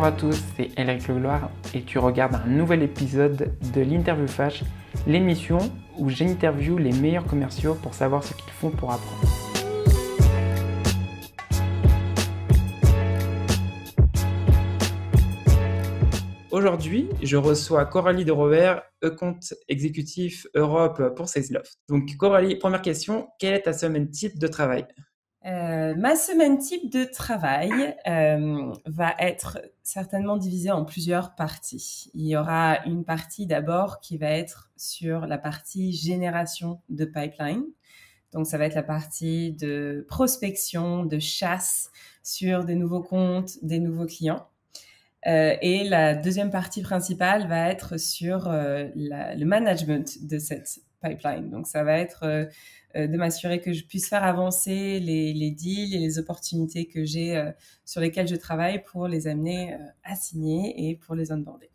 Bonjour à tous, c'est Elric Legloire et tu regardes un nouvel épisode de l'Interview Flash, l'émission où j'interviewe les meilleurs commerciaux pour savoir ce qu'ils font pour apprendre. Aujourd'hui, je reçois Coralie de Rovere, Account Exécutif Europe pour Salesloft. Donc Coralie, première question, quelle est ta semaine type de travail ? Ma semaine type de travail va être certainement divisée en plusieurs parties. Il y aura une partie d'abord qui va être sur la partie génération de pipeline. Donc, ça va être la partie de prospection, de chasse sur des nouveaux comptes, des nouveaux clients. Et la deuxième partie principale va être sur le management de cette pipeline. Donc, ça va être de m'assurer que je puisse faire avancer les deals et les opportunités que j'ai sur lesquelles je travaille pour les amener à signer et pour les onboarder.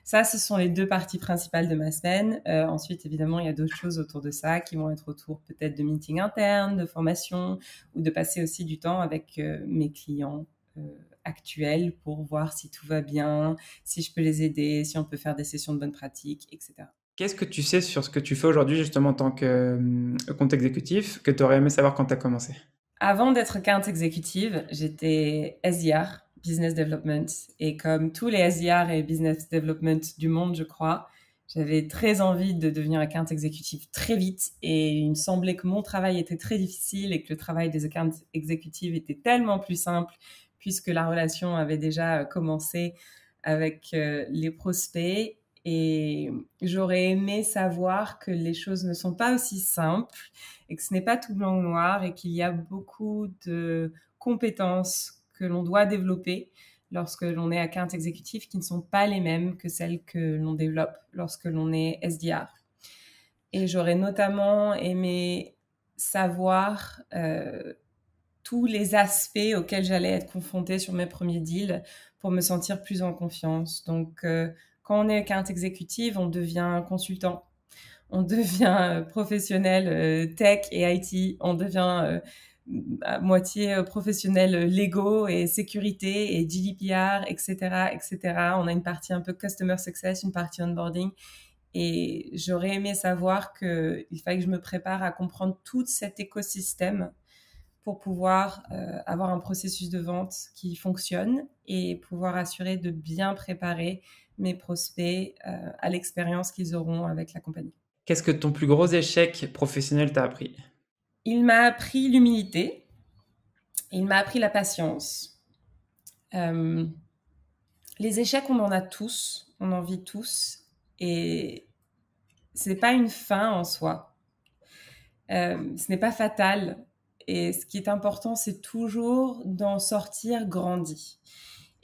Ça, ce sont les deux parties principales de ma semaine. Ensuite, évidemment, il y a d'autres choses autour de ça qui vont être autour peut-être de meetings internes, de formation ou de passer aussi du temps avec mes clients actuels pour voir si tout va bien, si je peux les aider, si on peut faire des sessions de bonnes pratiques, etc. Qu'est-ce que tu sais sur ce que tu fais aujourd'hui justement en tant que compte exécutif que tu aurais aimé savoir quand tu as commencé ? Avant d'être account exécutive, j'étais SDR, Business Development. Et comme tous les SDR et Business Development du monde, je crois, j'avais très envie de devenir account exécutive très vite. Et il me semblait que mon travail était très difficile et que le travail des account exécutives était tellement plus simple puisque la relation avait déjà commencé avec les prospects. Et j'aurais aimé savoir que les choses ne sont pas aussi simples et que ce n'est pas tout blanc ou noir et qu'il y a beaucoup de compétences que l'on doit développer lorsque l'on est account exécutif qui ne sont pas les mêmes que celles que l'on développe lorsque l'on est SDR. Et j'aurais notamment aimé savoir tous les aspects auxquels j'allais être confrontée sur mes premiers deals pour me sentir plus en confiance. Donc, quand on est account exécutif, on devient consultant, on devient professionnel tech et IT, on devient à moitié professionnel Lego et sécurité et GDPR, etc., etc. On a une partie un peu customer success, une partie onboarding. Et j'aurais aimé savoir qu'il fallait que je me prépare à comprendre tout cet écosystème pour pouvoir avoir un processus de vente qui fonctionne et pouvoir assurer de bien préparer mes prospects à l'expérience qu'ils auront avec la compagnie. Qu'est-ce que ton plus gros échec professionnel t'a appris ? Il m'a appris l'humilité, il m'a appris la patience. Les échecs, on en a tous, on en vit tous, et ce n'est pas une fin en soi. Ce n'est pas fatal. Et ce qui est important, c'est toujours d'en sortir grandi.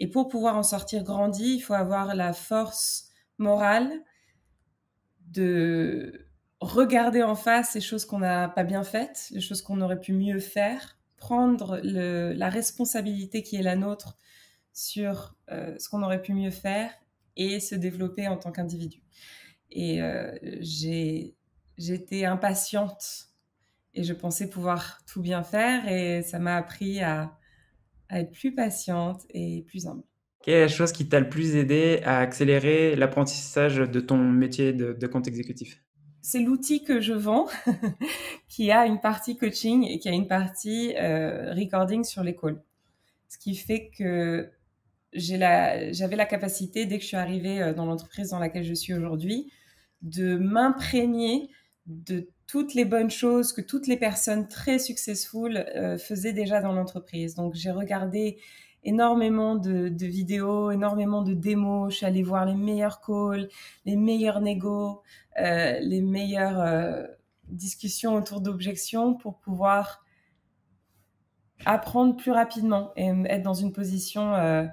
Et pour pouvoir en sortir grandi, il faut avoir la force morale de regarder en face les choses qu'on n'a pas bien faites, les choses qu'on aurait pu mieux faire, prendre la responsabilité qui est la nôtre sur ce qu'on aurait pu mieux faire et se développer en tant qu'individu. Et j'étais impatiente et je pensais pouvoir tout bien faire et ça m'a appris à être plus patiente et plus humble. Quelle est la chose qui t'a le plus aidé à accélérer l'apprentissage de ton métier de compte exécutif ? C'est l'outil que je vends qui a une partie coaching et qui a une partie recording sur les calls. Ce qui fait que j'avais la capacité, dès que je suis arrivée dans l'entreprise dans laquelle je suis aujourd'hui, de m'imprégner de toutes les bonnes choses que toutes les personnes très successful faisaient déjà dans l'entreprise. Donc, j'ai regardé énormément de vidéos, énormément de démos. Je suis allée voir les meilleurs calls, les meilleurs négos, les meilleures discussions autour d'objections pour pouvoir apprendre plus rapidement et être dans une position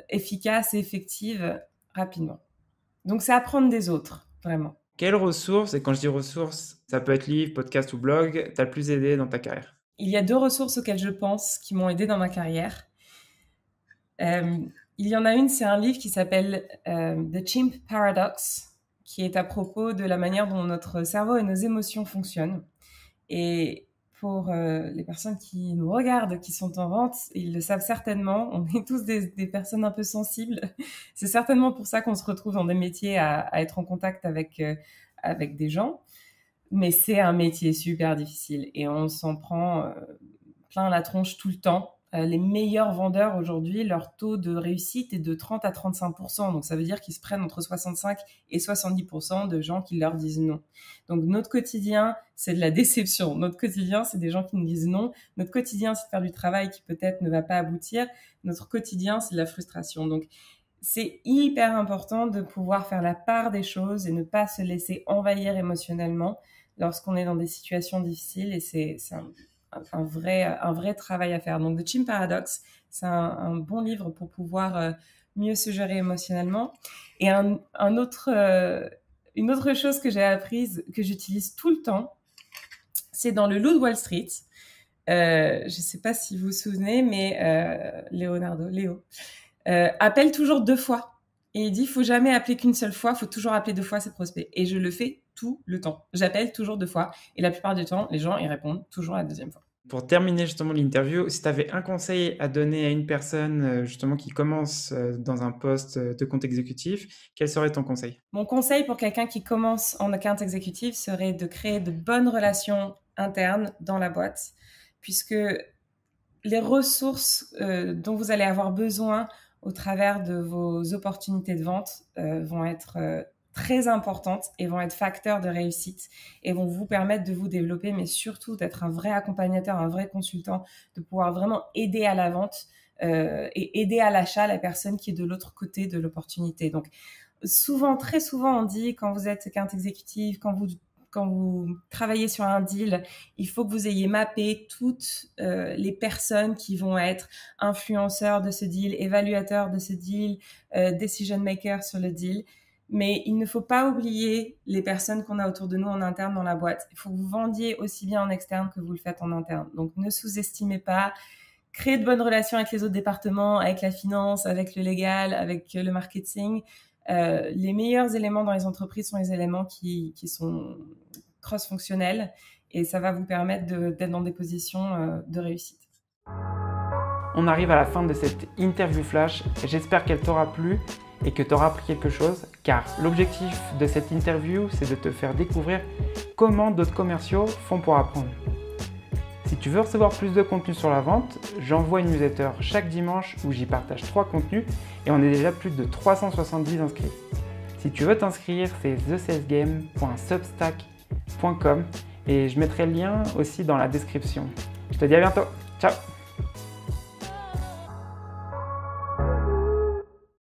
efficace et effective rapidement. Donc, c'est apprendre des autres, vraiment. Quelles ressources, et quand je dis ressources, ça peut être livre, podcast ou blog, t'as le plus aidé dans ta carrière ? Il y a 2 ressources auxquelles je pense qui m'ont aidé dans ma carrière. Il y en a une, c'est un livre qui s'appelle The Chimp Paradox, qui est à propos de la manière dont notre cerveau et nos émotions fonctionnent. Et pour les personnes qui nous regardent, qui sont en vente, ils le savent certainement, on est tous des personnes un peu sensibles. C'est certainement pour ça qu'on se retrouve dans des métiers à être en contact avec des gens. Mais c'est un métier super difficile et on s'en prend plein la tronche tout le temps. Les meilleurs vendeurs aujourd'hui, leur taux de réussite est de 30 à 35%. Donc, ça veut dire qu'ils se prennent entre 65 et 70% de gens qui leur disent non. Donc, notre quotidien, c'est de la déception. Notre quotidien, c'est des gens qui nous disent non. Notre quotidien, c'est de faire du travail qui peut-être ne va pas aboutir. Notre quotidien, c'est de la frustration. Donc, c'est hyper important de pouvoir faire la part des choses et ne pas se laisser envahir émotionnellement lorsqu'on est dans des situations difficiles. Et c'est un vrai travail à faire. Donc, The Chimp Paradox, c'est un bon livre pour pouvoir mieux se gérer émotionnellement. Et une autre chose que j'ai apprise, que j'utilise tout le temps, c'est dans Le Loup de Wall Street. Je ne sais pas si vous vous souvenez, mais Léo appelle toujours 2 fois. Et il dit, il ne faut jamais appeler qu'une seule fois, il faut toujours appeler 2 fois ses prospects. Et je le fais tout le temps. J'appelle toujours 2 fois. Et la plupart du temps, les gens, ils répondent toujours la 2e fois. Pour terminer justement l'interview, si tu avais un conseil à donner à une personne justement qui commence dans un poste de compte exécutif, quel serait ton conseil? Mon conseil pour quelqu'un qui commence en account exécutif serait de créer de bonnes relations internes dans la boîte, puisque les ressources dont vous allez avoir besoin au travers de vos opportunités de vente vont être très importantes et vont être facteurs de réussite et vont vous permettre de vous développer, mais surtout d'être un vrai accompagnateur, un vrai consultant, de pouvoir vraiment aider à la vente et aider à l'achat la personne qui est de l'autre côté de l'opportunité. Donc, très souvent, on dit quand vous êtes account exécutif, quand vous travaillez sur un deal, il faut que vous ayez mappé toutes les personnes qui vont être influenceurs de ce deal, évaluateurs de ce deal, decision makers sur le deal. Mais il ne faut pas oublier les personnes qu'on a autour de nous en interne dans la boîte. Il faut que vous vendiez aussi bien en externe que vous le faites en interne. Donc, ne sous-estimez pas. Créez de bonnes relations avec les autres départements, avec la finance, avec le légal, avec le marketing. Les meilleurs éléments dans les entreprises sont les éléments qui sont cross-fonctionnels et ça va vous permettre d'être dans des positions de réussite. On arrive à la fin de cette interview flash. J'espère qu'elle t'aura plu et que tu auras appris quelque chose, car l'objectif de cette interview, c'est de te faire découvrir comment d'autres commerciaux font pour apprendre. Si tu veux recevoir plus de contenu sur la vente, j'envoie une newsletter chaque dimanche où j'y partage 3 contenus et on est déjà plus de 370 inscrits. Si tu veux t'inscrire, c'est thesalesgame.substack.com et je mettrai le lien aussi dans la description. Je te dis à bientôt, ciao!